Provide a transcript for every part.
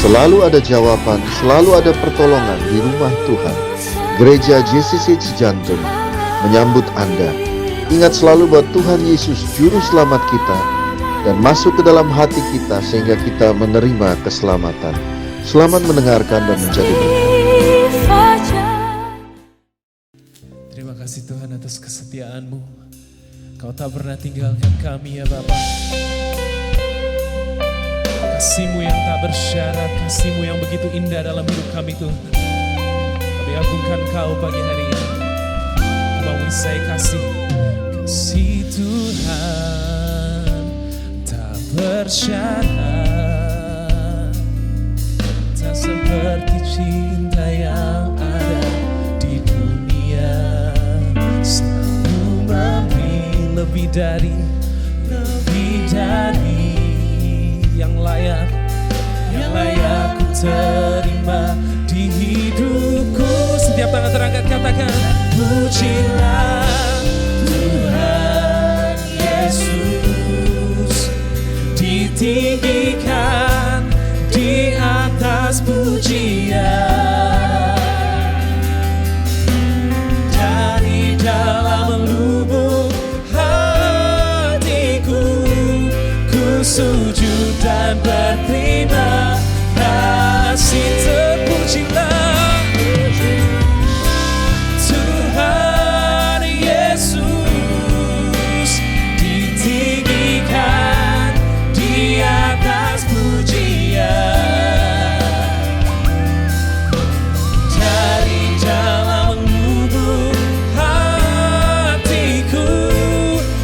Selalu ada jawaban, selalu ada pertolongan di rumah Tuhan. Gereja JCC Cijantung menyambut Anda. Ingat selalu bahwa Tuhan Yesus Juru Selamat kita dan masuk ke dalam hati kita sehingga kita menerima keselamatan. Selamat mendengarkan dan menjadi berkat. Terima kasih Tuhan atas kesetiaan-Mu. Kau tak pernah tinggalkan kami ya Bapa. Kasih-Mu yang tak bersyarat, kasih-Mu yang begitu indah dalam hidup kami Tuhan. Kami agungkan Kau pagi hari ini. Mau saya kasih Tuhan tak bersyarat, tak seperti cinta yang ada di dunia. Selalu memberi lebih dari yang layak ku terima di hidupku. Setiap tangan terangkat katakan, pujilah Tuhan Yesus, ditinggikan di atas pujian. Dari dalam lubuk hatiku, ku sujud dan berterima kasih. Terpujilah Tuhan Yesus, ditinggikan di atas pujian. Dari dalam lubuk hatiku,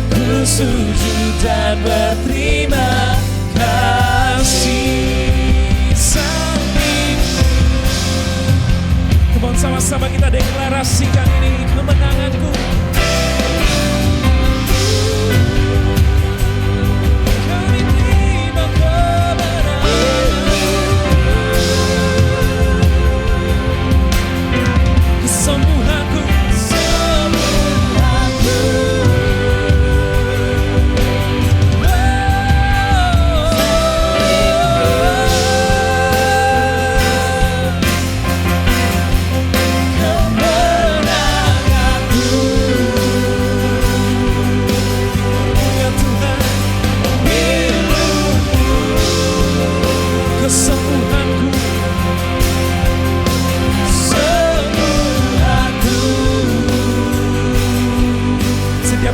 ku sujud dan berterima kasih. Sama-sama kita deklarasikan ini kemenanganku. Kami terima kemenangan. Kesembuhanku,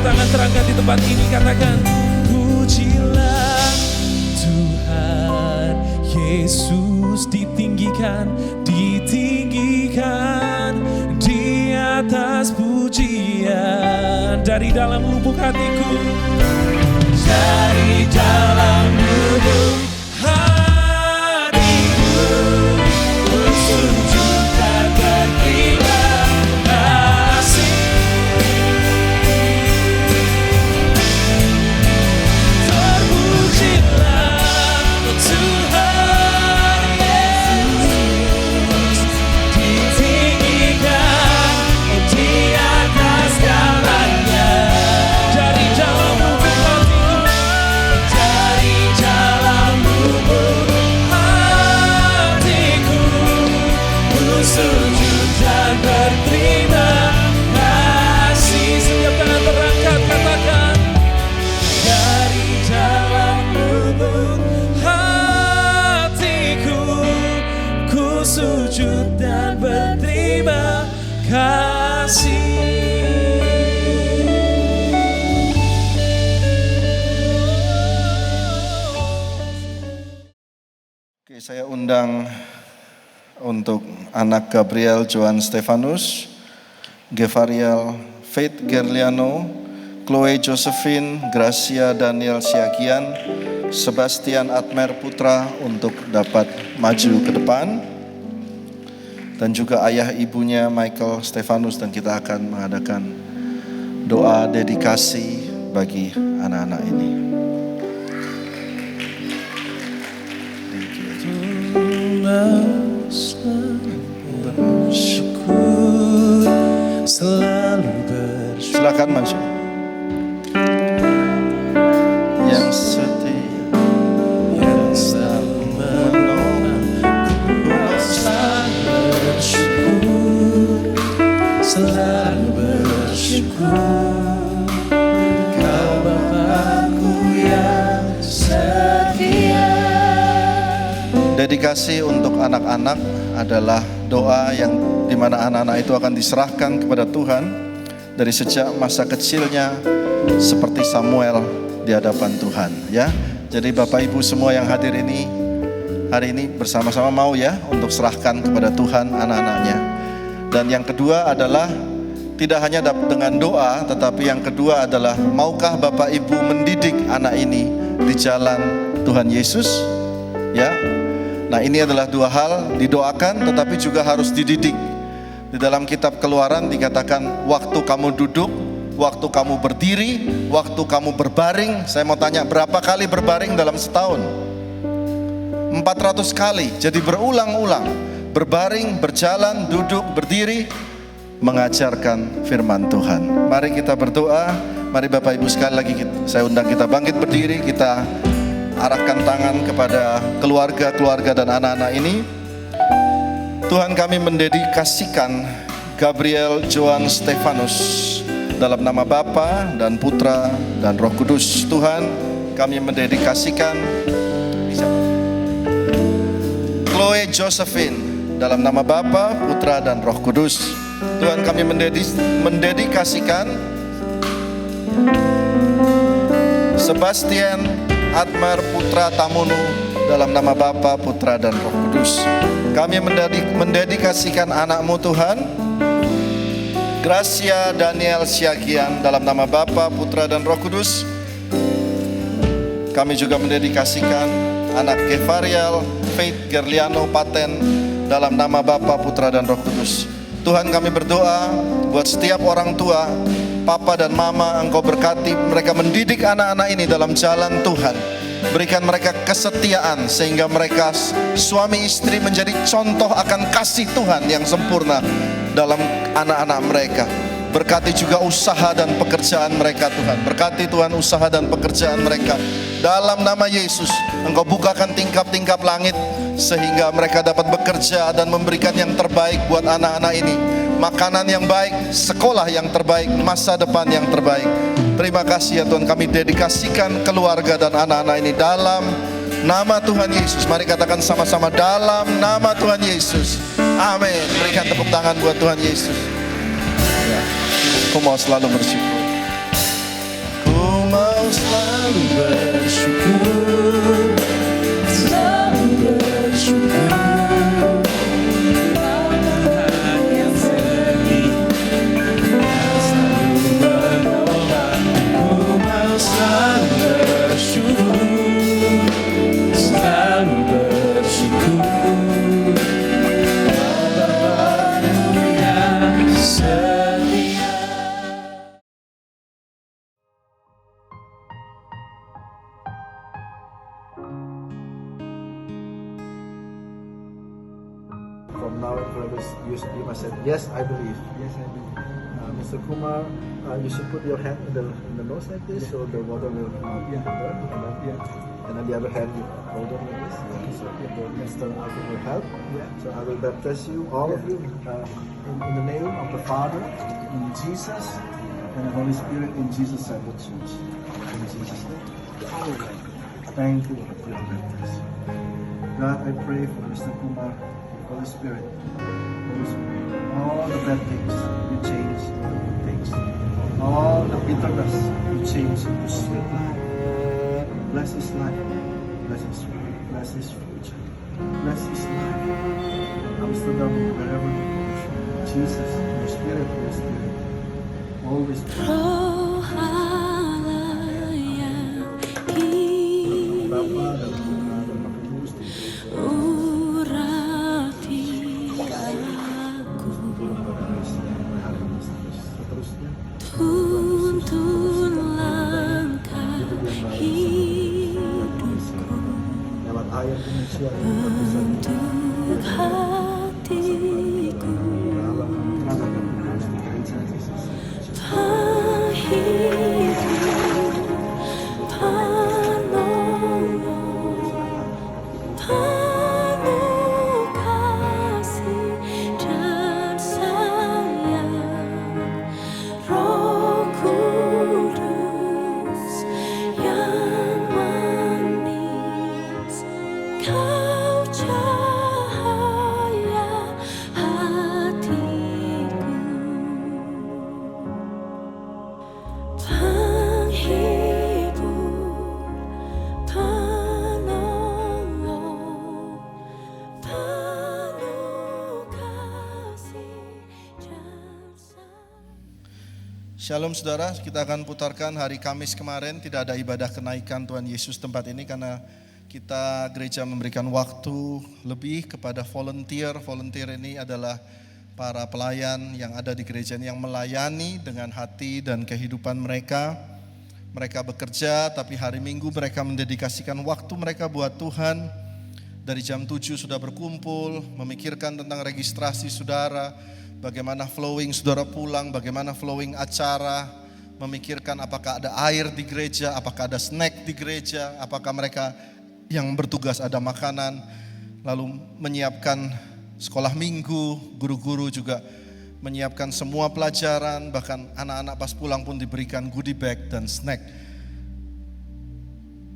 tangan terangkat di tempat ini, katakan, pujilah Tuhan Yesus, ditinggikan di atas pujian. Dari dalam lubuk hatiku, dari dalam lubuk hatiku, ku sujud dan berterima kasih. Sujud dan berterima kasih. Oke, saya undang untuk anak Gabriel Joan Stefanus, Gevariel Faith Gerliano, Chloe Josephine Gracia Daniel Siagian, Sebastian Atmer Putra untuk dapat maju ke depan. Dan juga ayah ibunya Michael Stefanus, dan kita akan mengadakan doa dedikasi bagi anak-anak ini. Silakan maju. Yang setia, yang selalu menolong Dedikasi untuk anak-anak adalah doa yang dimana anak-anak itu akan diserahkan kepada Tuhan dari sejak masa kecilnya, seperti Samuel di hadapan Tuhan, ya. Jadi Bapak Ibu semua yang hadir ini hari ini bersama-sama mau ya untuk serahkan kepada Tuhan anak-anaknya. Dan yang kedua adalah tidak hanya dengan doa, tetapi yang kedua adalah maukah Bapak Ibu mendidik anak ini di jalan Tuhan Yesus, ya. Nah, ini adalah dua hal, didoakan tetapi juga harus dididik. Di dalam kitab Keluaran dikatakan waktu kamu duduk, waktu kamu berdiri, waktu kamu berbaring. Saya mau tanya, berapa kali berbaring dalam setahun? 400 kali. Jadi berulang-ulang, berbaring, berjalan, duduk, berdiri, mengajarkan firman Tuhan. Mari kita berdoa. Mari Bapak Ibu sekali lagi saya undang kita bangkit berdiri, kita arahkan tangan kepada keluarga-keluarga dan anak-anak ini. Tuhan, kami mendedikasikan Gabriel Joan Stefanus dalam nama Bapa dan Putra dan Roh Kudus. Tuhan, kami mendedikasikan Chloe Josephine dalam nama Bapa, Putra dan Roh Kudus. Tuhan, kami mendedikasikan Sebastian Admar Putra Tamunu dalam nama Bapa, Putra dan Roh Kudus. Kami mendedikasikan anakmu Tuhan, Gracia Daniel Siagian dalam nama Bapa, Putra dan Roh Kudus. Kami juga mendedikasikan anak Gevarial Faith Gerliano Paten dalam nama Bapa, Putra dan Roh Kudus. Tuhan, kami berdoa buat setiap orang tua, Papa dan Mama, Engkau berkati mereka mendidik anak-anak ini dalam jalan Tuhan. Berikan mereka kesetiaan sehingga mereka suami istri menjadi contoh akan kasih Tuhan yang sempurna dalam anak-anak mereka. Berkati juga usaha dan pekerjaan mereka Tuhan. Berkati Tuhan usaha dan pekerjaan mereka. Dalam nama Yesus, Engkau bukakan tingkap-tingkap langit sehingga mereka dapat bekerja dan memberikan yang terbaik buat anak-anak ini. Makanan yang baik, sekolah yang terbaik, masa depan yang terbaik. Terima kasih ya Tuhan, kami dedikasikan keluarga dan anak-anak ini dalam nama Tuhan Yesus. Mari katakan sama-sama, dalam nama Tuhan Yesus. Amin. Berikan tepuk tangan buat Tuhan Yesus. Aku mau selalu bersyukur. Ku mau selalu bersyukur. Selalu bersyukur. From now and forever, you must say, yes, I believe. Yes, I believe. Mr. Kumar, you should put your hand in the nose like this, so the water will come out. And then the other hand you hold it like this. So Mr. Alvin will help. So I will baptize you, all of you, in the name of the Father, in Jesus, and the Holy Spirit, in Jesus' sacred church. In Jesus' name. Thank you for your baptism. God, I pray for Mr. Kumar. Holy Spirit, all the bad things you change into good things. All the bitterness you change into sweet life. Bless his life, bless his future, bless his life. Amsterdam, wherever you go, Jesus, your Spirit, always. Bapa dan Putra dan Roh Kudus. Tuntun langkah hidupku untuk hatiku, pahit panolong, penuh kasih dan sayang. Roh Kudus yang manis, Kau Shalom saudara, kita akan putarkan hari Kamis kemarin, tidak ada ibadah kenaikan Tuhan Yesus tempat ini karena kita gereja memberikan waktu lebih kepada volunteer. Volunteer ini adalah para pelayan yang ada di gereja ini yang melayani dengan hati dan kehidupan mereka. Mereka bekerja tapi hari Minggu mereka mendedikasikan waktu mereka buat Tuhan. Dari jam 7 sudah berkumpul, memikirkan tentang registrasi saudara, bagaimana flowing saudara pulang, bagaimana flowing acara, memikirkan apakah ada air di gereja, apakah ada snack di gereja, apakah mereka yang bertugas ada makanan, lalu menyiapkan sekolah minggu, guru-guru juga menyiapkan semua pelajaran, bahkan anak-anak pas pulang pun diberikan goodie bag dan snack.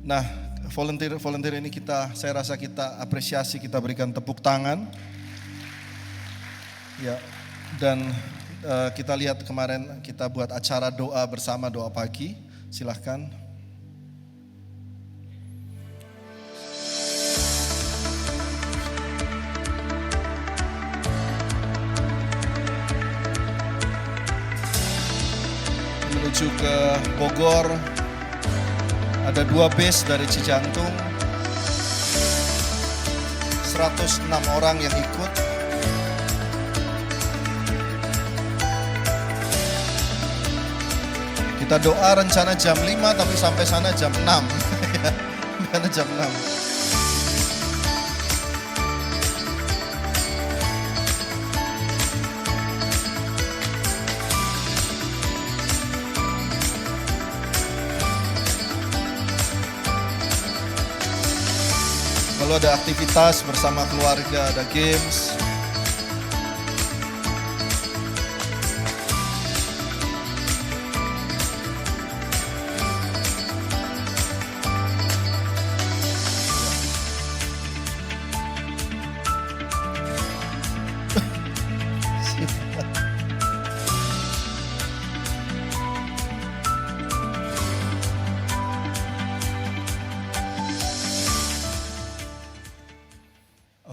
Nah, volunteer ini saya rasa kita apresiasi, kita berikan tepuk tangan. Ya, dan kita lihat kemarin kita buat acara doa bersama, doa pagi. Silahkan. Menuju ke Bogor, ada 2 bus dari Cijantung, 106 orang yang ikut. Kita doa rencana jam 5 tapi sampai sana jam 6. Karena jam 6. Lalu ada aktivitas bersama keluarga, ada games.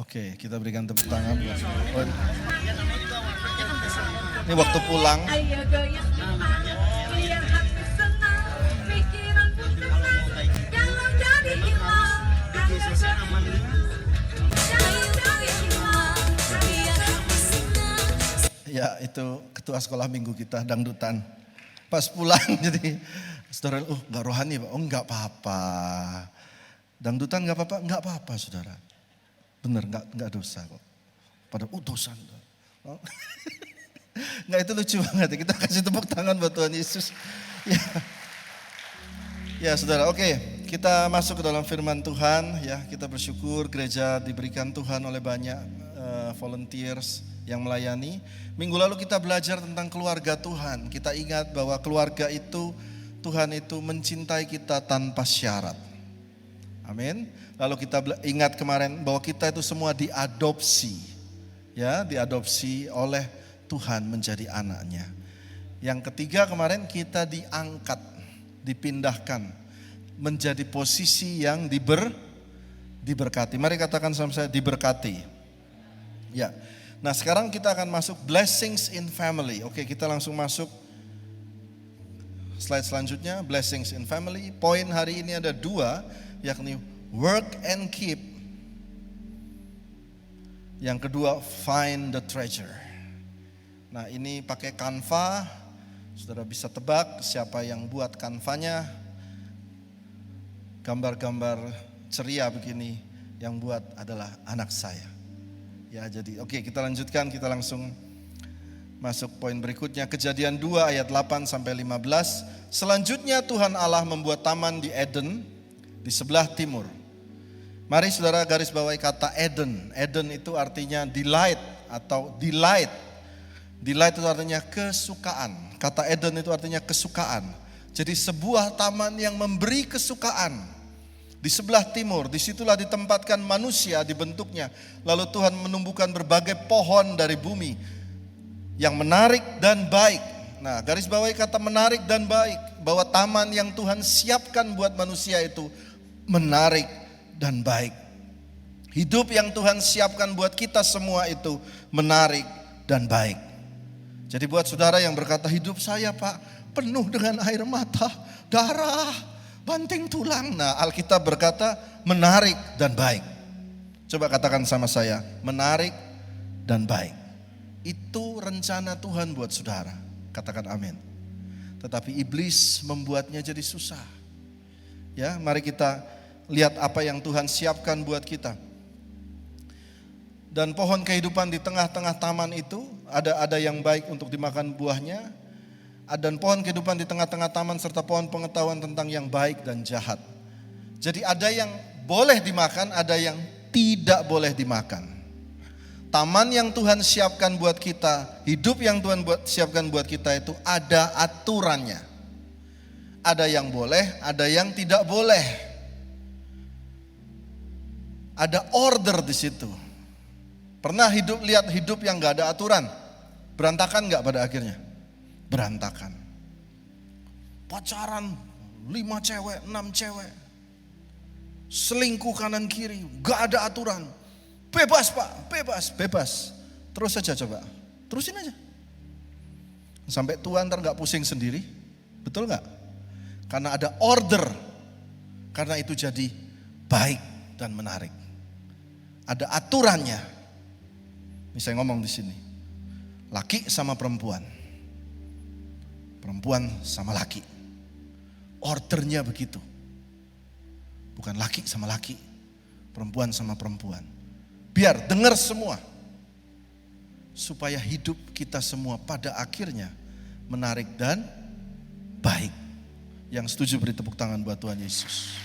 Oke, kita berikan tepuk tangan. Ini waktu pulang. Ya, itu ketua sekolah minggu kita, dangdutan. Pas pulang jadi, saudara, nggak rohani Pak? Oh nggak apa-apa. Dangdutan nggak apa-apa? Nggak apa-apa saudara. Bener, nggak dosa kok. Pada dosa. Oh. Nggak, itu lucu banget. Kita kasih tepuk tangan buat Tuhan Yesus. Ya saudara, oke. Kita masuk ke dalam firman Tuhan. Ya, kita bersyukur gereja diberikan Tuhan oleh banyak volunteers yang melayani. Minggu lalu kita belajar tentang keluarga Tuhan. Kita ingat bahwa keluarga itu, Tuhan itu mencintai kita tanpa syarat. Amin. Lalu kita ingat kemarin bahwa kita itu semua diadopsi. Ya, diadopsi oleh Tuhan menjadi anaknya. Yang ketiga kemarin kita diangkat, dipindahkan menjadi posisi yang diberkati. Mari katakan sama saya, diberkati. Ya. Nah, sekarang kita akan masuk blessings in family. Oke, kita langsung masuk slide selanjutnya, blessings in family. Poin hari ini ada 2, yakni work and keep. Yang kedua, find the treasure. Nah, ini pakai Canva. Saudara bisa tebak siapa yang buat Canvanya. Gambar-gambar ceria begini yang buat adalah anak saya. Ya, jadi oke, kita lanjutkan, kita langsung masuk poin berikutnya. Kejadian 2 ayat 8 sampai 15. Selanjutnya Tuhan Allah membuat taman di Eden di sebelah timur. Mari saudara garis bawahi kata Eden. Eden itu artinya delight atau delight. Delight itu artinya kesukaan. Kata Eden itu artinya kesukaan. Jadi sebuah taman yang memberi kesukaan. Di sebelah timur, disitulah ditempatkan manusia, dibentuknya. Lalu Tuhan menumbuhkan berbagai pohon dari bumi yang menarik dan baik. Nah, garis bawahi kata menarik dan baik. Bahwa taman yang Tuhan siapkan buat manusia itu menarik dan baik. Hidup yang Tuhan siapkan buat kita semua itu menarik dan baik. Jadi buat saudara yang berkata, hidup saya Pak penuh dengan air mata, darah, banting tulang. Nah, Alkitab berkata menarik dan baik. Coba katakan sama saya, menarik dan baik. Itu rencana Tuhan buat saudara. Katakan amin. Tetapi iblis membuatnya jadi susah. Ya, mari kita lihat apa yang Tuhan siapkan buat kita. Dan pohon kehidupan di tengah-tengah taman itu ada yang baik untuk dimakan buahnya, dan pohon kehidupan di tengah-tengah taman serta pohon pengetahuan tentang yang baik dan jahat. Jadi ada yang boleh dimakan, ada yang tidak boleh dimakan. Taman yang Tuhan siapkan buat kita, hidup yang Tuhan siapkan buat kita itu ada aturannya. Ada yang boleh, ada yang tidak boleh. Ada order di situ. Pernah lihat hidup yang gak ada aturan? Berantakan gak pada akhirnya? Berantakan. Pacaran 5 cewek, 6 cewek. Selingkuh kanan kiri, gak ada aturan. Bebas Pak, bebas. Terus saja coba, terusin aja. Sampai tua ntar gak pusing sendiri. Betul gak? Karena ada order. Karena itu jadi baik dan menarik. Ada aturannya. Ini saya ngomong di sini. Laki sama perempuan. Perempuan sama laki. Ordernya begitu. Bukan laki sama laki. Perempuan sama perempuan. Biar dengar semua. Supaya hidup kita semua pada akhirnya menarik dan baik. Yang setuju beri tepuk tangan buat Tuhan Yesus.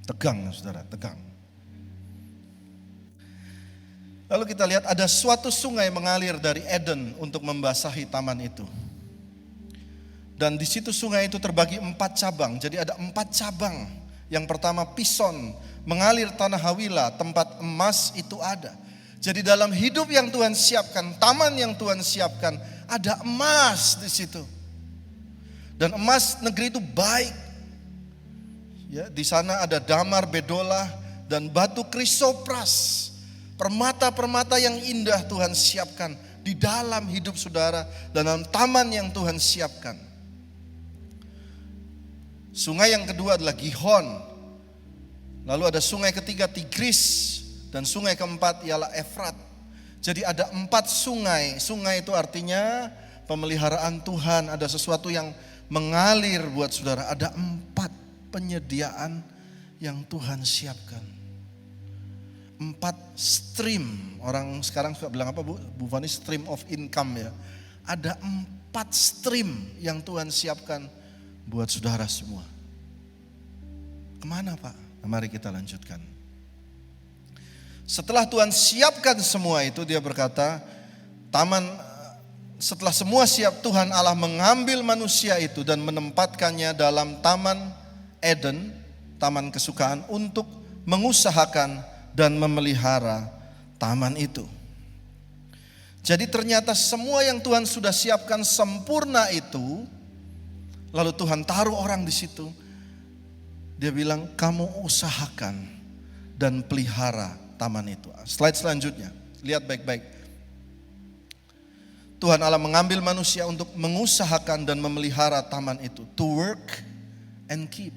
Tegang saudara, tegang. Lalu kita lihat ada suatu sungai mengalir dari Eden untuk membasahi taman itu. Dan di situ sungai itu terbagi 4 cabang. Jadi ada 4 cabang. Yang pertama Pison, mengalir tanah Hawila, tempat emas itu ada. Jadi dalam hidup yang Tuhan siapkan, taman yang Tuhan siapkan, ada emas di situ. Dan emas negeri itu baik. Ya, di sana ada damar, bedola, dan batu krisopras. Permata-permata yang indah Tuhan siapkan di dalam hidup saudara dan dalam taman yang Tuhan siapkan. Sungai yang kedua adalah Gihon. Lalu ada sungai ketiga Tigris dan sungai keempat ialah Efrat. Jadi ada 4 sungai. Sungai itu artinya pemeliharaan Tuhan, ada sesuatu yang mengalir buat saudara. Ada 4 penyediaan yang Tuhan siapkan. 4 stream, orang sekarang suka bilang apa Bu Fani, stream of income ya. Ada 4 stream yang Tuhan siapkan buat saudara semua. Kemana Pak? Nah, mari kita lanjutkan. Setelah Tuhan siapkan semua itu, dia berkata, setelah semua siap, Tuhan Allah mengambil manusia itu dan menempatkannya dalam taman Eden, taman kesukaan, untuk mengusahakan dan memelihara taman itu. Jadi ternyata semua yang Tuhan sudah siapkan sempurna itu, lalu Tuhan taruh orang di situ. Dia bilang, kamu usahakan dan pelihara taman itu. Slide selanjutnya, lihat baik-baik. Tuhan Allah mengambil manusia untuk mengusahakan dan memelihara taman itu. To work and keep.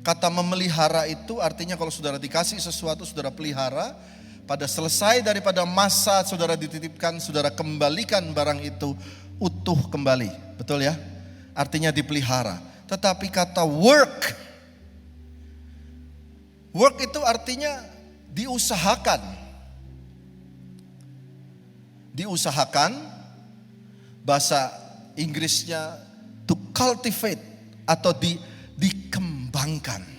Kata memelihara itu artinya kalau saudara dikasih sesuatu, saudara pelihara. Pada selesai daripada masa saudara dititipkan, saudara kembalikan barang itu utuh kembali. Betul ya? Artinya dipelihara. Tetapi kata work itu artinya diusahakan. Diusahakan, bahasa Inggrisnya to cultivate atau dikembangkan.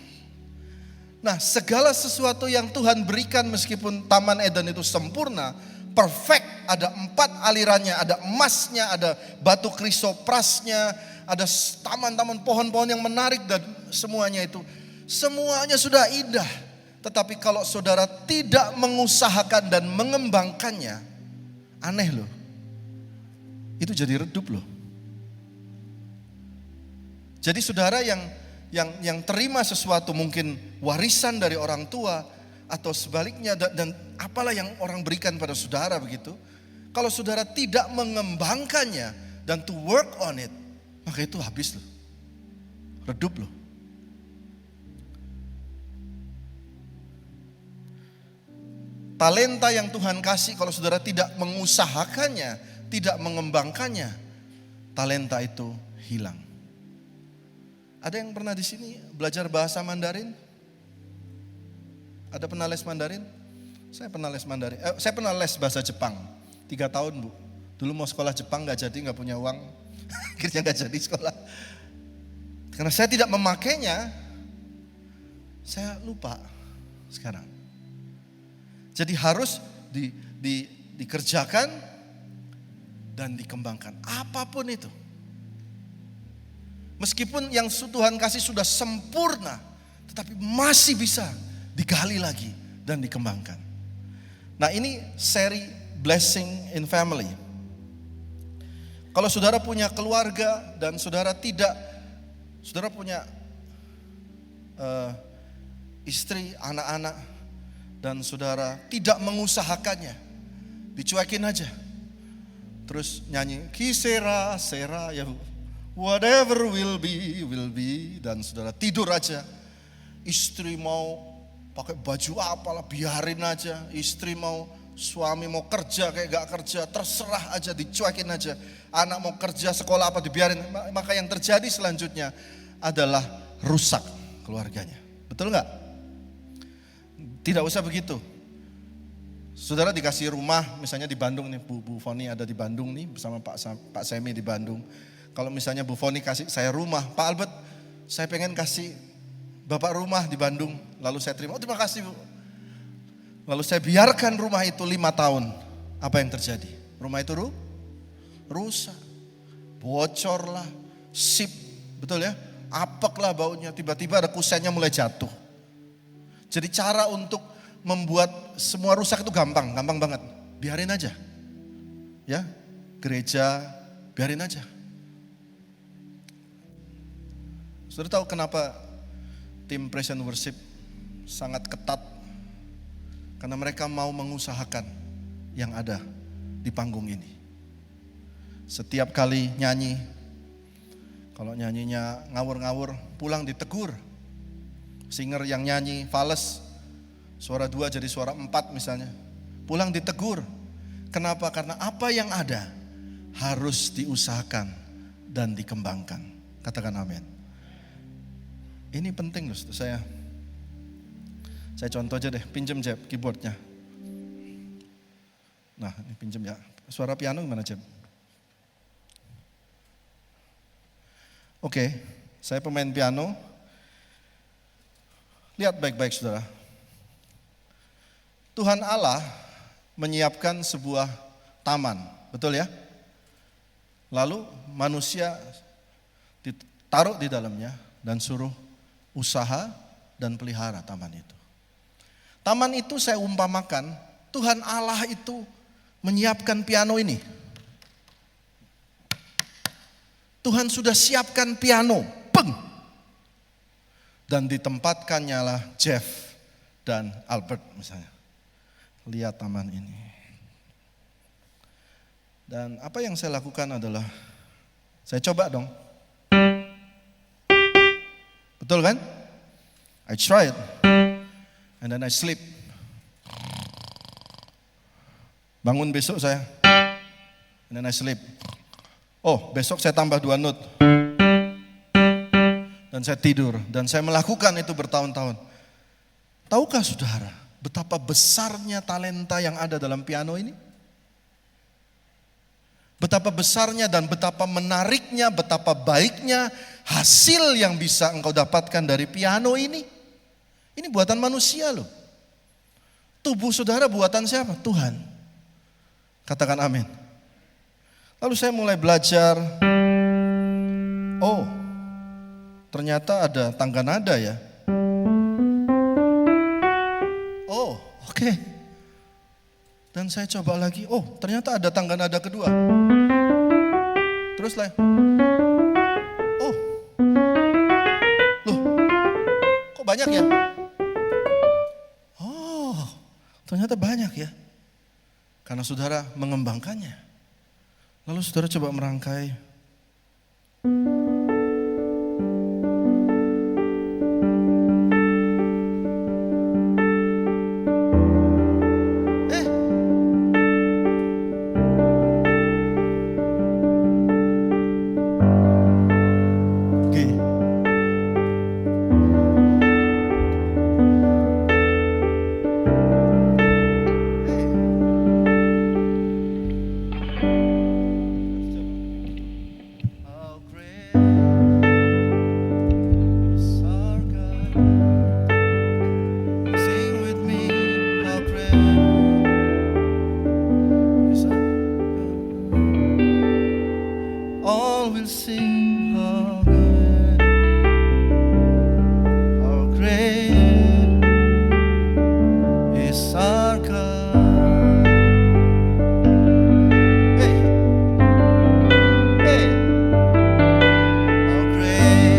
Nah, segala sesuatu yang Tuhan berikan meskipun Taman Eden itu sempurna, perfect, ada 4 alirannya, ada emasnya, ada batu krisoprasnya, ada taman-taman pohon-pohon yang menarik dan semuanya itu. Semuanya sudah indah. Tetapi kalau saudara tidak mengusahakan dan mengembangkannya, aneh loh. Itu jadi redup loh. Jadi saudara yang terima sesuatu mungkin warisan dari orang tua atau sebaliknya dan apalah yang orang berikan pada saudara begitu. Kalau saudara tidak mengembangkannya dan to work on it, maka itu habis loh. Redup loh. Talenta yang Tuhan kasih, kalau saudara tidak mengusahakannya, tidak mengembangkannya, talenta itu hilang. Ada yang pernah di sini belajar bahasa Mandarin? Ada pernah les Mandarin? Saya pernah les Mandarin. Saya pernah les bahasa Jepang 3 tahun, Bu. Dulu mau sekolah Jepang nggak jadi, nggak punya uang, akhirnya nggak jadi sekolah. Karena saya tidak memakainya, saya lupa sekarang. Jadi harus dikerjakan dan dikembangkan. Apapun itu. Meskipun yang Tuhan kasih sudah sempurna, tetapi masih bisa digali lagi dan dikembangkan. Nah, ini seri Blessing in Family. Kalau saudara punya keluarga dan saudara punya istri, anak-anak, dan saudara tidak mengusahakannya, dicuekin aja. Terus nyanyi kisera sera ya, whatever will be, dan saudara tidur aja. Istri mau pakai baju apalah biarin aja. Suami mau kerja kayak gak kerja, terserah aja, dicuekin aja. Anak mau kerja sekolah apa dibiarin. Maka yang terjadi selanjutnya adalah rusak keluarganya. Betul gak? Tidak usah begitu. Saudara dikasih rumah, misalnya di Bandung nih, Bu Foni ada di Bandung nih bersama Pak Semi di Bandung. Kalau misalnya Bu Foni kasih saya rumah, Pak Albert, saya pengen kasih Bapak rumah di Bandung, lalu saya terima. Oh, terima kasih, Bu. Lalu saya biarkan rumah itu 5 tahun. Apa yang terjadi? Rumah itu rusak, bocor lah, sip, betul ya? Apek lah baunya, tiba-tiba ada kusennya mulai jatuh. Jadi cara untuk membuat semua rusak itu gampang banget. Biarin aja. Ya, gereja biarin aja. Saudara tahu kenapa tim Praise and Worship sangat ketat? Karena mereka mau mengusahakan yang ada di panggung ini. Setiap kali nyanyi, kalau nyanyinya ngawur-ngawur, pulang ditegur. Singer yang nyanyi fales, suara 2 jadi suara 4 misalnya, pulang ditegur. Kenapa? Karena apa yang ada harus diusahakan dan dikembangkan. Katakan amin. Ini penting loh saya contoh aja deh, pinjem Jeb keyboardnya. Nah ini pinjem ya, suara piano gimana Jeb? Oke, saya pemain piano. Lihat baik-baik saudara. Tuhan Allah menyiapkan sebuah taman, betul ya? Lalu manusia ditaruh di dalamnya dan suruh usaha dan pelihara taman itu. Taman itu saya umpamakan, Tuhan Allah itu menyiapkan piano ini. Tuhan sudah siapkan piano, peng. Dan ditempatkannya lah Jeff dan Albert misalnya. Lihat taman ini. Dan apa yang saya lakukan adalah, saya coba dong. Betul kan? I try it. And then I sleep. Bangun besok saya. And then I sleep. Oh, besok saya tambah 2 not. Dan saya tidur. Dan saya melakukan itu bertahun-tahun. Tahukah saudara betapa besarnya talenta yang ada dalam piano ini? Betapa besarnya dan betapa menariknya, betapa baiknya hasil yang bisa engkau dapatkan dari piano ini. Ini buatan manusia loh. Tubuh saudara buatan siapa? Tuhan. Katakan amin. Lalu saya mulai belajar. Oh, ternyata ada tangga nada ya. Oh, oke. Dan saya coba lagi. Oh, ternyata ada tangga nada kedua. Terus lah. Oh. Loh. Kok banyak ya? Oh, ternyata banyak ya. Karena saudara mengembangkannya. Lalu saudara coba merangkai.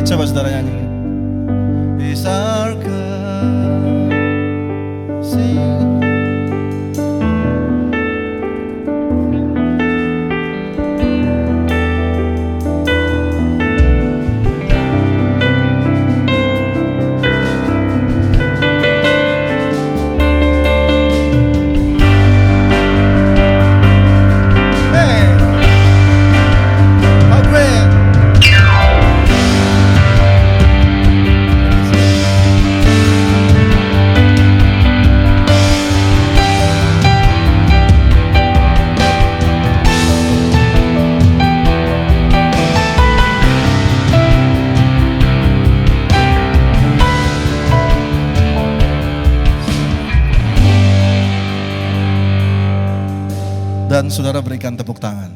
Coba saudara nyanyi. Is our God. Sing. Dan saudara berikan tepuk tangan.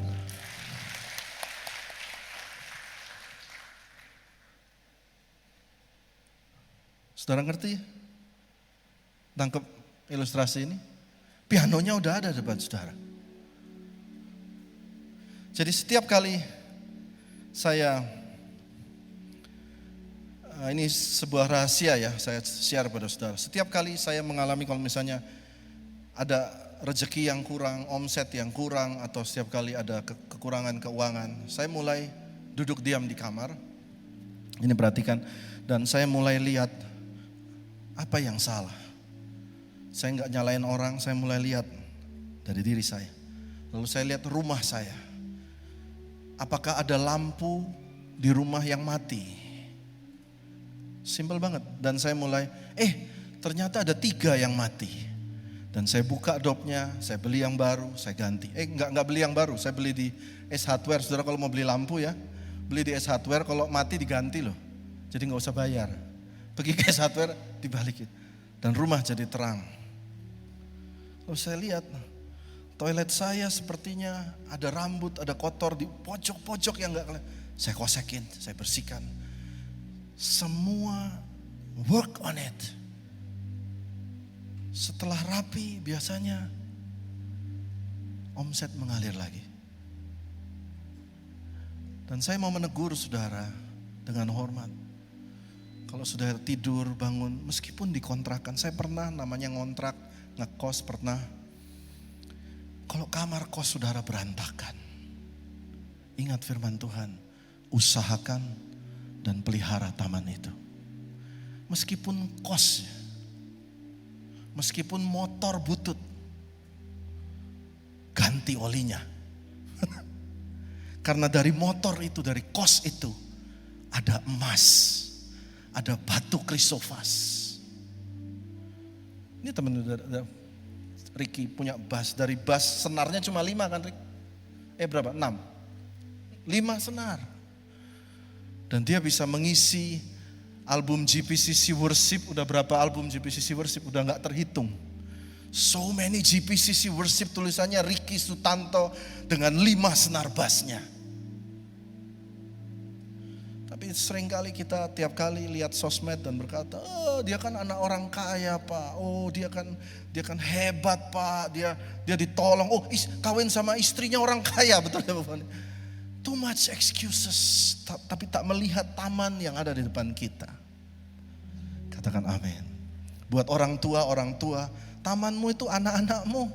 Saudara ngerti? Tangkap ilustrasi ini? Pianonya udah ada depan saudara. Jadi setiap kali saya, ini sebuah rahasia ya, saya share pada saudara. Setiap kali saya mengalami kalau misalnya ada rezeki yang kurang, omset yang kurang, atau setiap kali ada kekurangan keuangan, saya mulai duduk diam di kamar. Ini perhatikan, dan saya mulai lihat apa yang salah. Saya nggak nyalain orang, saya mulai lihat dari diri saya. Lalu saya lihat rumah saya. Apakah ada lampu di rumah yang mati? Simpel banget. Dan saya mulai, ternyata ada 3 yang mati. Dan saya buka dopnya, saya beli yang baru, saya ganti. Enggak beli yang baru, saya beli di S Hardware. Saudara kalau mau beli lampu ya, beli di S Hardware, kalau mati diganti loh. Jadi enggak usah bayar. Pergi ke S Hardware, dibalikin. Dan rumah jadi terang. Lalu saya lihat, toilet saya sepertinya ada rambut, ada kotor di pojok-pojok yang enggak kelihatan. Saya kosekin, saya bersihkan. Semua work on it. Setelah rapi biasanya omset mengalir lagi. Dan saya mau menegur saudara dengan hormat. Kalau sudah tidur, bangun, meskipun dikontrakan. Saya pernah namanya ngontrak, ngekos pernah. Kalau kamar kos saudara berantakan. Ingat firman Tuhan, usahakan dan pelihara taman itu. Meskipun kos, meskipun motor butut, ganti olinya. Karena dari motor itu, dari kos itu, ada emas, ada batu krisofas. Ini teman Ricky punya bass, dari bass senarnya cuma 5 kan Rick? Berapa? 6? 5 senar. Dan dia bisa mengisi album GPCC Worship, udah berapa album GPCC Worship, udah gak terhitung. So many GPCC Worship, tulisannya Ricky Sutanto dengan 5 senar bassnya. Tapi seringkali kita tiap kali lihat sosmed dan berkata, oh dia kan anak orang kaya pak, oh dia kan hebat pak, dia ditolong, oh kawin sama istrinya orang kaya, betul ya Bapak? Too much excuses, tapi tak melihat taman yang ada di depan kita. Katakan amin. Buat orang tua, tamanmu itu anak-anakmu.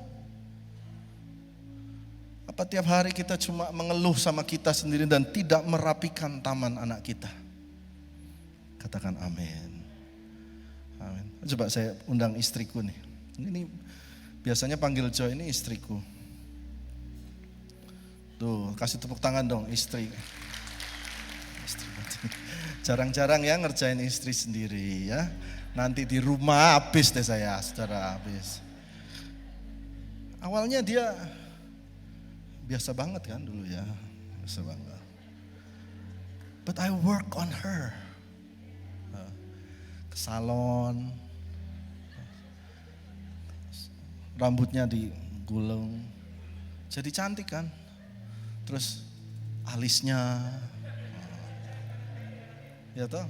Apa tiap hari kita cuma mengeluh sama kita sendiri dan tidak merapikan taman anak kita? Katakan amin. Amin. Coba saya undang istriku nih. Ini biasanya panggil Joy, ini istriku. Tuh, kasih tepuk tangan dong istri. Jarang-jarang ya ngerjain istri sendiri ya. Nanti di rumah habis deh saya, saudara, habis. Awalnya dia biasa banget kan dulu ya, biasa banget. But I work on her. Ke salon, rambutnya digulung, jadi cantik kan. Terus alisnya, ya toh.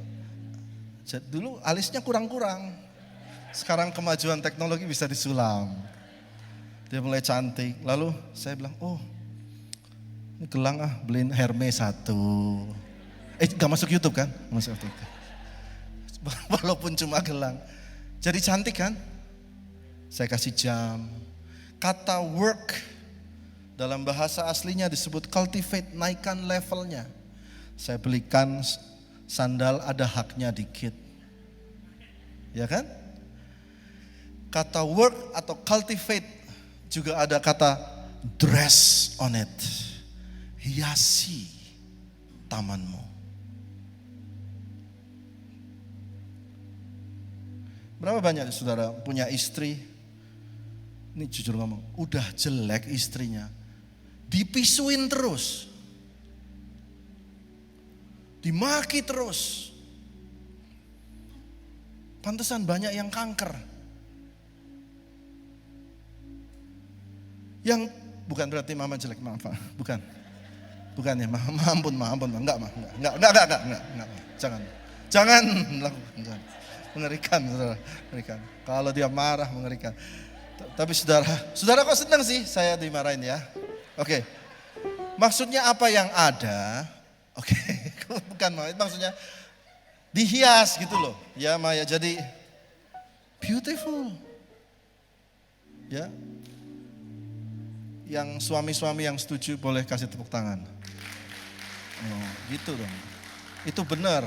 Dulu alisnya kurang-kurang. Sekarang kemajuan teknologi bisa disulam. Dia mulai cantik. Lalu saya bilang, oh ini gelang beliin Hermes 1. Gak masuk YouTube kan? Masuk YouTube. Walaupun cuma gelang. Jadi cantik kan? Saya kasih jam. Kata work dalam bahasa aslinya disebut cultivate, naikkan levelnya. Saya belikan sandal ada haknya dikit. Ya kan? Kata work atau cultivate juga ada kata dress on it. Hiasi tamanmu. Berapa banyak saudara punya istri? Ini jujur ngomong, udah jelek istrinya, dipisuin terus, dimaki terus. Pantesan banyak yang kanker. Yang bukan berarti mama jelek, maaf, bukan. Bukan ya, ampun, enggak. Jangan lakukan. Mengerikan, saudara, mengerikan. Kalau dia marah mengerikan. Tapi saudara kok senang sih saya dimarahin ya? Oke. Maksudnya apa yang ada? Oke, bukan maksudnya dihias gitu loh. Ya Maya, jadi beautiful. Ya. Yang suami-suami yang setuju boleh kasih tepuk tangan. Oh, gitu dong. Itu benar.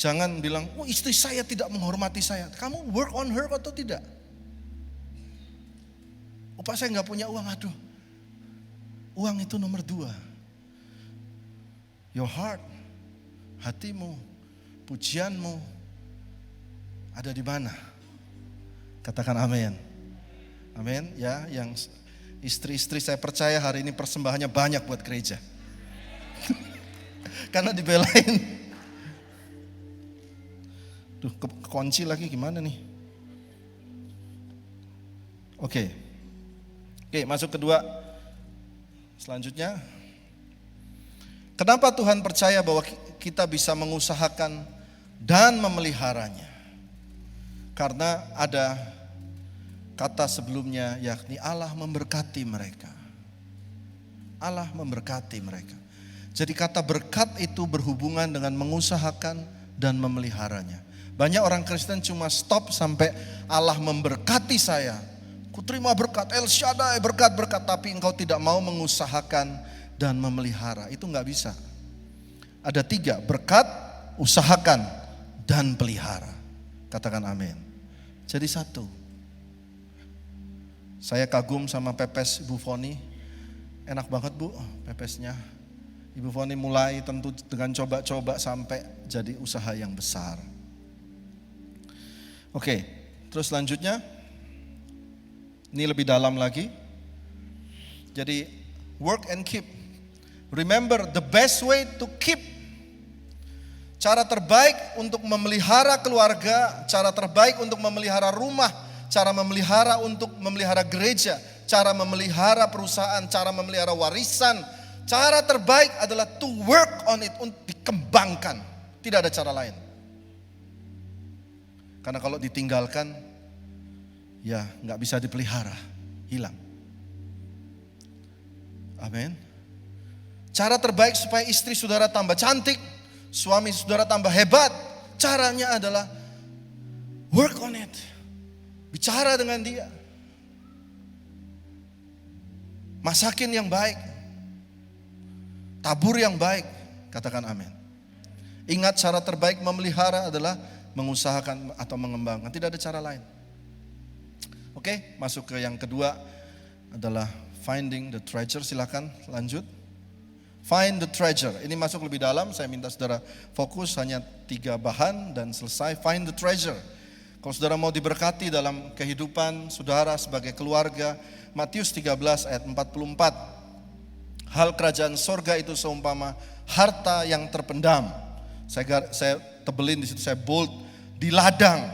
Jangan bilang, oh istri saya tidak menghormati saya. Kamu work on her atau tidak? Oh Pak, saya gak punya uang, aduh. Uang itu nomor 2. Your heart, hatimu, pujianmu ada di mana? Katakan amin. Amin ya, yang istri-istri saya percaya hari ini persembahannya banyak buat gereja. Karena dibelain. Duh, kekunci lagi gimana nih? Oke, masuk kedua. Selanjutnya, kenapa Tuhan percaya bahwa kita bisa mengusahakan dan memeliharanya? Karena ada kata sebelumnya, yakni Allah memberkati mereka. Allah memberkati mereka. Jadi kata berkat itu berhubungan dengan mengusahakan dan memeliharanya. Banyak orang Kristen cuma stop sampai Allah memberkati saya. Ku terima berkat, El Shaddai berkat-berkat, tapi engkau tidak mau mengusahakan dan memelihara. Itu gak bisa. Ada 3, berkat, usahakan, dan pelihara. Katakan amin. Jadi 1. Saya kagum sama pepes Ibu Foni. Enak banget Bu pepesnya. Ibu Foni mulai tentu dengan coba-coba sampai jadi usaha yang besar. Oke, terus selanjutnya. Ini lebih dalam lagi. Jadi work and keep. Remember the best way to keep. Cara terbaik untuk memelihara keluarga, cara terbaik untuk memelihara rumah, cara untuk memelihara gereja, cara memelihara perusahaan, cara memelihara warisan. Cara terbaik adalah to work on it, untuk dikembangkan. Tidak ada cara lain. Karena kalau ditinggalkan, ya gak bisa dipelihara, hilang. Amin. Cara terbaik supaya istri saudara tambah cantik, suami saudara tambah hebat, caranya adalah work on it. Bicara dengan dia. masakin yang baik, tabur yang baik. Katakan amin. Ingat, cara terbaik memelihara adalah mengusahakan atau mengembangkan, tidak ada cara lain. Oke, masuk ke yang kedua adalah finding the treasure. Silakan lanjut. Find the treasure. Ini masuk lebih dalam, saya minta saudara fokus hanya 3 bahan dan selesai. Find the treasure. Kalau saudara mau diberkati dalam kehidupan saudara sebagai keluarga, Matius 13 ayat 44. Hal kerajaan sorga itu seumpama harta yang terpendam. Saya tebelin di situ, saya bold, di ladang.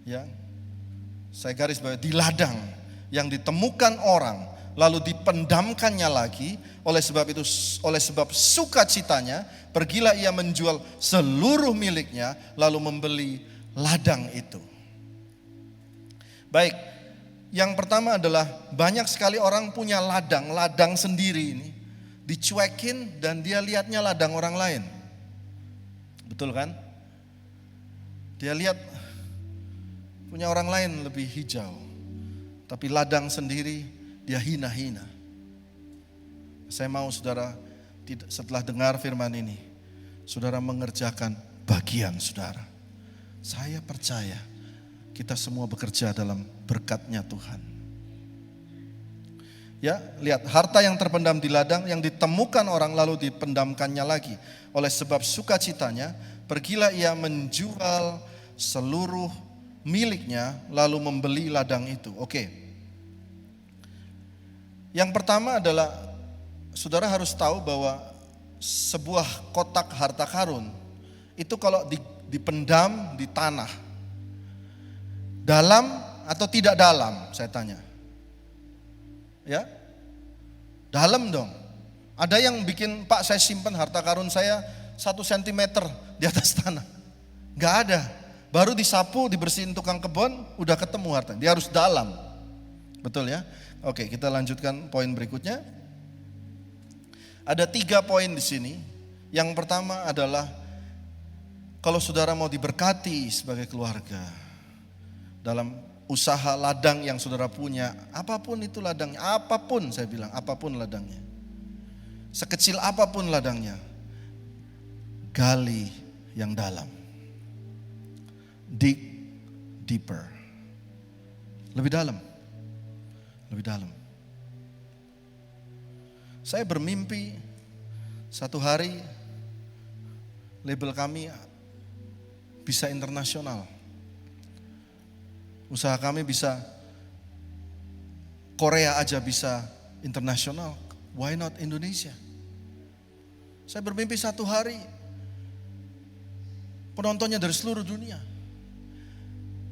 Ya. Saya garis bawah, di ladang yang ditemukan orang lalu dipendamkannya lagi. Oleh sebab sukacitanya, pergilah ia menjual seluruh miliknya lalu membeli ladang itu. Baik, yang pertama adalah banyak sekali orang punya ladang sendiri ini, dicuekin dan dia lihatnya ladang orang lain. Betul kan? Dia lihat punya orang lain lebih hijau, tapi ladang sendiri dia hina-hina. Saya mau saudara setelah dengar firman ini, saudara mengerjakan bagian saudara. Saya percaya kita semua bekerja dalam berkat-Nya Tuhan. Ya, lihat, harta yang terpendam di ladang yang ditemukan orang lalu dipendamkannya lagi. Oleh sebab sukacitanya, pergilah ia menjual seluruh miliknya lalu membeli ladang itu. Oke. Yang pertama adalah saudara harus tahu bahwa sebuah kotak harta karun itu kalau dipendam di tanah, dalam atau tidak dalam, saya tanya. Ya, dalam dong. Ada yang bikin, Pak saya simpan harta karun saya 1 cm di atas tanah. Gak ada. Baru disapu, dibersihin tukang kebun, udah ketemu harta. Dia harus dalam. Betul ya? Oke, kita lanjutkan poin berikutnya. Ada 3 poin di sini. Yang pertama adalah kalau saudara mau diberkati sebagai keluarga dalam usaha ladang yang saudara punya, apapun itu ladangnya, apapun saya bilang, apapun ladangnya, sekecil apapun ladangnya, gali yang dalam, dig deeper, lebih dalam, lebih dalam. Saya bermimpi satu hari label kami bisa internasional. Usaha kami bisa Korea aja bisa internasional. Why not Indonesia? Saya bermimpi satu hari penontonnya dari seluruh dunia.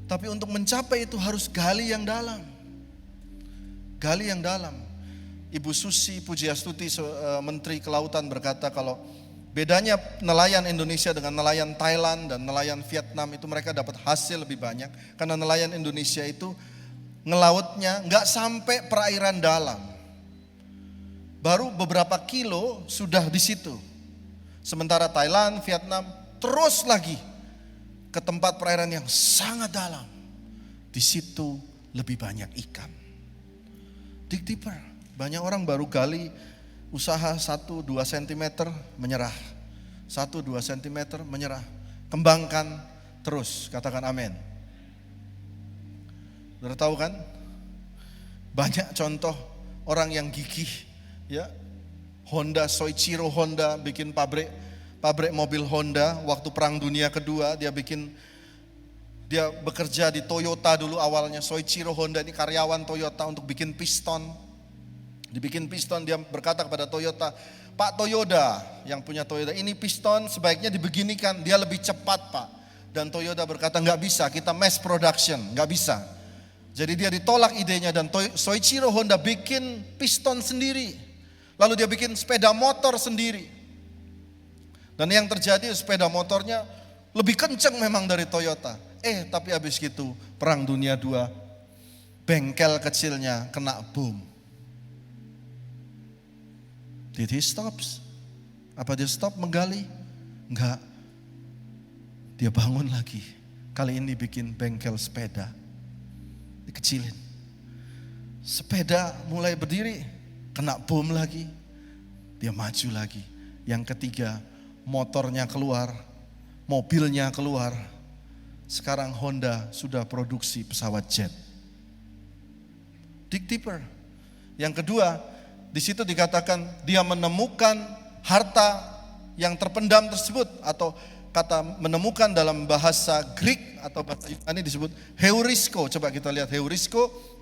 Tapi untuk mencapai itu harus gali yang dalam. Gali yang dalam. Ibu Susi Pujiastuti, Menteri Kelautan, berkata kalau bedanya nelayan Indonesia dengan nelayan Thailand dan nelayan Vietnam itu mereka dapat hasil lebih banyak. Karena nelayan Indonesia itu ngelautnya nggak sampai perairan dalam. Baru beberapa kilo sudah di situ. Sementara Thailand, Vietnam terus lagi ke tempat perairan yang sangat dalam. Di situ lebih banyak ikan. Dig deeper. Banyak orang baru gali usaha 1-2 cm menyerah. 1-2 cm menyerah. Kembangkan terus, katakan amin. Sudah tahu kan? Banyak contoh orang yang gigih, ya. Honda, Soichiro Honda bikin pabrik mobil Honda waktu Perang Dunia Kedua. Dia bekerja di Toyota dulu awalnya. Soichiro Honda ini karyawan Toyota untuk bikin piston. Dibikin piston, dia berkata kepada Toyota, Pak Toyota yang punya Toyota, ini piston sebaiknya dibeginikan, dia lebih cepat Pak. Dan Toyota berkata nggak bisa, kita mass production, nggak bisa. Jadi dia ditolak idenya dan Soichiro Honda bikin piston sendiri. Lalu dia bikin sepeda motor sendiri. Dan yang terjadi sepeda motornya lebih kenceng memang dari Toyota. Tapi habis gitu Perang Dunia II, bengkel kecilnya kena bom. Did he stops? Apa dia stop menggali? Enggak. Dia bangun lagi. Kali ini bikin bengkel sepeda. Dikecilin. Sepeda mulai berdiri, kena bom lagi, dia maju lagi. Yang ketiga, motornya keluar, mobilnya keluar. Sekarang Honda sudah produksi pesawat jet. Dig deeper. Yang kedua, di situ dikatakan dia menemukan harta yang terpendam tersebut, atau kata menemukan dalam bahasa Greek atau bahasa Yunani disebut heurisko. Coba kita lihat heurisko.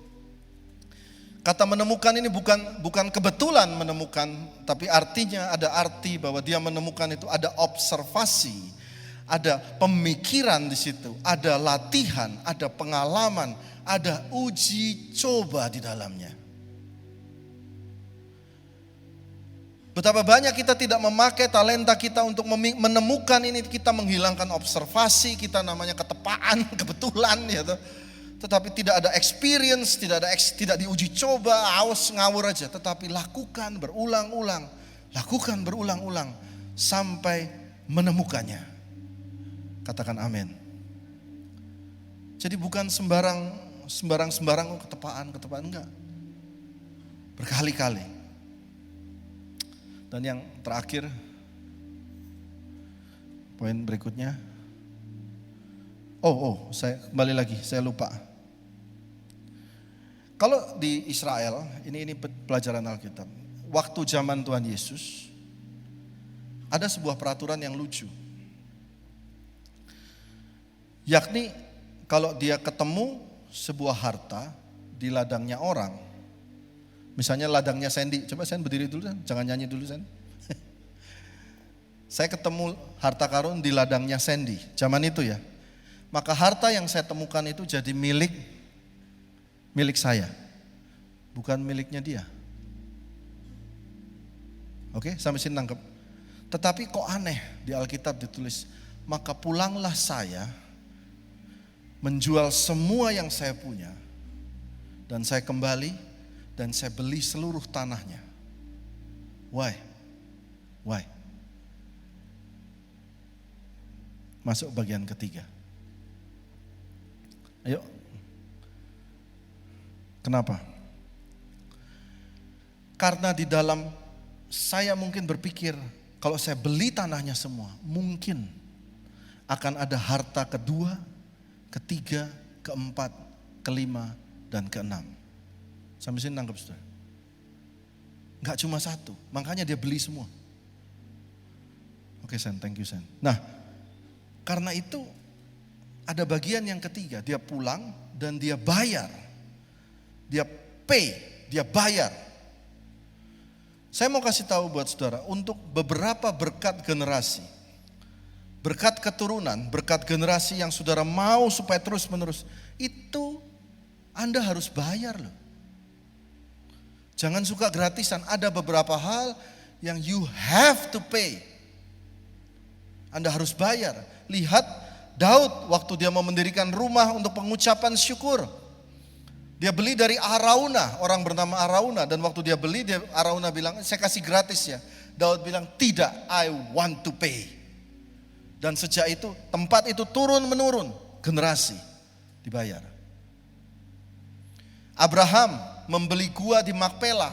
Kata menemukan ini bukan kebetulan menemukan, tapi artinya ada arti bahwa dia menemukan itu ada observasi, ada pemikiran di situ, ada latihan, ada pengalaman, ada uji coba di dalamnya. Betapa banyak kita tidak memakai talenta kita untuk menemukan ini, kita menghilangkan observasi, kita namanya ketepaan, kebetulan ya toh. Tetapi tidak ada experience, tidak diuji coba, awas ngawur aja. Tetapi lakukan berulang-ulang sampai menemukannya. Katakan amin. Jadi bukan sembarang ketepaan enggak. Berkali-kali. Dan yang terakhir, poin berikutnya. Saya kembali lagi, saya lupa. Kalau di Israel, ini pelajaran Alkitab. Waktu zaman Tuhan Yesus, ada sebuah peraturan yang lucu. Yakni kalau dia ketemu sebuah harta di ladangnya orang. Misalnya ladangnya Sandy, coba Sandy berdiri dulu, jangan nyanyi dulu Sandy. Saya ketemu harta karun di ladangnya Sandy, zaman itu ya. Maka harta yang saya temukan itu jadi milik saya, bukan miliknya dia. Oke, sampai sini nangkep. Tetapi kok aneh di Alkitab ditulis, maka pulanglah saya menjual semua yang saya punya dan saya kembali dan saya beli seluruh tanahnya. Why? Masuk bagian ketiga. Ayo. Kenapa? Karena di dalam saya mungkin berpikir, kalau saya beli tanahnya semua, mungkin akan ada harta kedua, ketiga, keempat, kelima, dan keenam. Sampai sini nangkep saudara? Enggak cuma satu, makanya dia beli semua. Oke Sen, thank you Sen. Nah, karena itu ada bagian yang ketiga, dia pulang dan dia bayar. Dia pay, dia bayar. Saya mau kasih tahu buat saudara, untuk beberapa berkat generasi, berkat keturunan, berkat generasi yang saudara mau supaya terus menerus, itu Anda harus bayar loh. Jangan suka gratisan, ada beberapa hal yang you have to pay. Anda harus bayar. Lihat Daud waktu dia mau mendirikan rumah untuk pengucapan syukur. Dia beli dari Arauna, orang bernama Arauna. Dan waktu dia beli, Arauna bilang, saya kasih gratis ya. Daud bilang, tidak, I want to pay. Dan sejak itu, tempat itu turun-menurun, generasi dibayar. Abraham membeli gua di Makpela.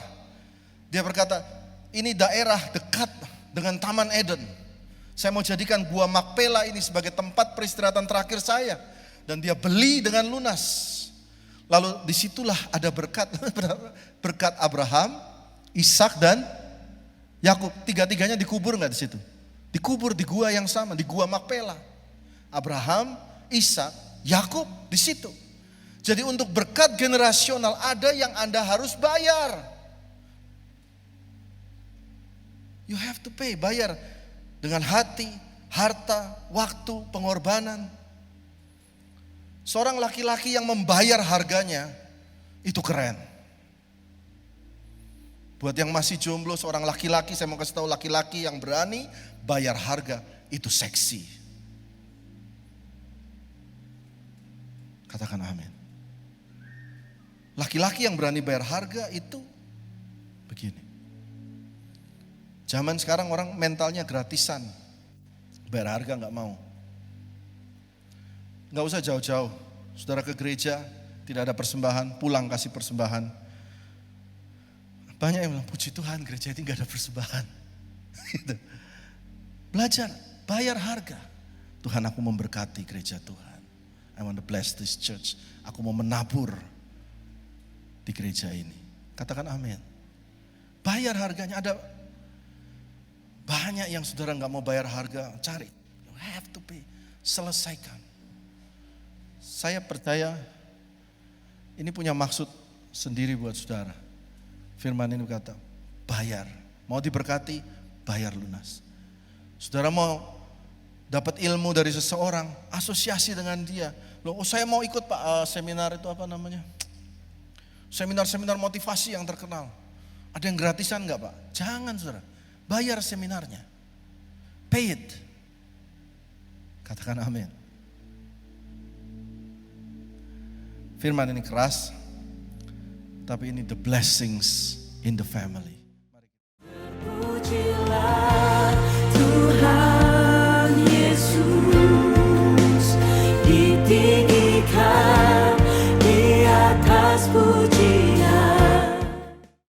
Dia berkata, ini daerah dekat dengan Taman Eden. Saya mau jadikan gua Makpela ini sebagai tempat peristirahatan terakhir saya. Dan dia beli dengan lunas. Lalu disitulah ada berkat, berkat Abraham, Ishak dan Yakub. Tiga-tiganya dikubur nggak di situ? Dikubur di gua yang sama, di gua Makpela. Abraham, Ishak, Yakub di situ. Jadi untuk berkat generasional ada yang Anda harus bayar. You have to pay, bayar. Dengan hati, harta, waktu, pengorbanan. Seorang laki-laki yang membayar harganya, itu keren. Buat yang masih jomblo, seorang laki-laki, saya mau kasih tahu, laki-laki yang berani bayar harga, itu seksi. Katakan amin. Laki-laki yang berani bayar harga itu begini. Zaman sekarang orang mentalnya gratisan. Bayar harga gak mau. Gak usah jauh-jauh. Saudara ke gereja, tidak ada persembahan, pulang kasih persembahan. Banyak yang bilang, puji Tuhan gereja ini gak ada persembahan. Gitu. Belajar, bayar harga. Tuhan, aku memberkati gereja Tuhan. I want to bless this church. Aku mau menabur di gereja ini. Katakan amin. Bayar harganya. Ada banyak yang saudara gak mau bayar harga. Cari, you have to pay. Selesaikan. Saya percaya ini punya maksud sendiri buat saudara. Firman ini berkata, bayar. Mau diberkati, bayar lunas. Saudara mau dapat ilmu dari seseorang, asosiasi dengan dia. Loh, saya mau ikut Pak seminar itu apa namanya? Seminar-seminar motivasi yang terkenal. Ada yang gratisan enggak Pak? Jangan saudara, bayar seminarnya. Pay it. Katakan amin. Firman ini keras, tapi ini the blessings in the family.